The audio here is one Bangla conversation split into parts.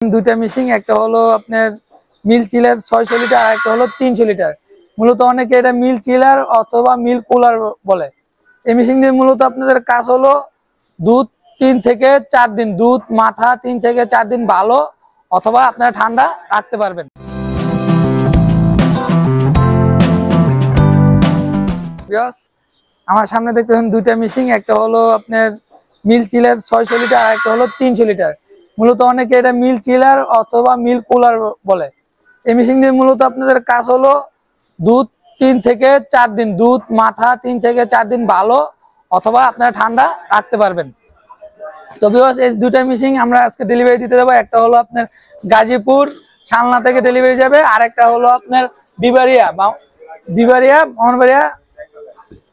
দুইটা মেশিন, একটা হলো আপনার মিল চিলার 600 লিটার আর একটা হলো 300 লিটার। মূলত অনেকে এটা মিল চিলার অথবা মিল কুলার বলে। এই মেশিন দিয়ে মূলত আপনাদের কাজ হলো দুধ 3 থেকে 4 দিন, দুধ মাঠা 3 থেকে 4 দিন ভালো অথবা আপনারা ঠান্ডা রাখতে পারবেন। আমার সামনে দেখতেছেন দুইটা মেশিন, একটা হলো আপনার মিল চিলার 600 লিটার আর একটা হলো 300 লিটার। মূলত অনেকে এটা মিল চিলার অথবা মিল কুলার বলে। এই মেশিন দিয়ে মূলত আপনাদের কাজ হলো দুধ 3 থেকে 4 দিন, দুধ মাঠা 3 থেকে 4 দিন ভালো অথবা আপনারা ঠান্ডা রাখতে পারবেন। তো ভিউয়ার্স, এই দুইটা মেশিন আমরা আজকে ডেলিভারি দিতে দেবো। একটা হলো আপনার গাজীপুর শালনা থেকে ডেলিভারি যাবে, আর একটা হলো আপনার বিবারিয়া মোহনবাড়িয়া।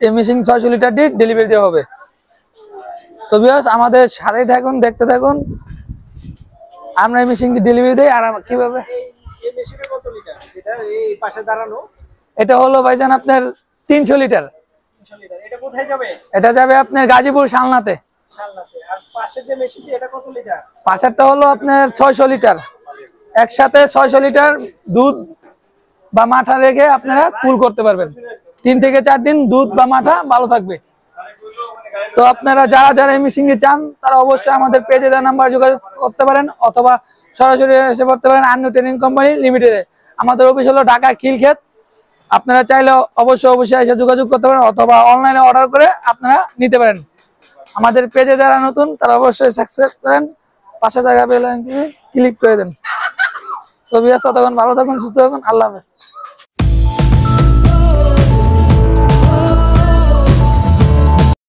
এই মেশিন 600 লিটার দিয়ে ডেলিভারি দেওয়া হবে। তো ভিউয়ার্স, আমাদের সাথেই থাকুন, দেখতে থাকুন। আমরা এই মেশিনটি ডেলিভারি দেই। আর কিভাবে এই মেশিনে কত লিটার, যেটা এই পাশে দাঁড়ানো? এটা হলো ভাইজান আপনার 300 লিটার। 300 লিটার। এটা কোথায় যাবে? এটা যাবে আপনার গাজীপুর শালনাতে। শালনাতে। আর পাশের যে মেশিনটি, এটা কত লিটার? পাশেরটা হলো আপনার 600 লিটার। একসাথে 600 লিটার দুধ বা মাঠা রেখে আপনারা কুল করতে পারবেন। 3 থেকে 4 দিন দুধ বা মাঠা ভালো থাকবে। তো আপনারা যারা এই মেশিনটি চান তারা অবশ্যই আমাদের পেজে দেওয়া নাম্বার যোগাযোগ করতে পারেন অথবা সরাসরি এসে করতে পারেন আন্নু ট্রেনিং কোম্পানি লিমিটেডে। আমাদের অফিস হলো ঢাকা খিলক্ষেত। আপনারা চাইলে অবশ্যই এসে যোগাযোগ করতে পারেন অথবা অনলাইনে অর্ডার করে আপনারা নিতে পারেন। আমাদের পেজে যারা নতুন তারা অবশ্যই সাবস্ক্রাইব করেন, পাশে থাকা বেল আইকনে ক্লিক করে দেন। তো ভিউয়ার্স, ততক্ষণ ভালো থাকুন, সুস্থ থাকুন। আল্লাহ হাফেজ।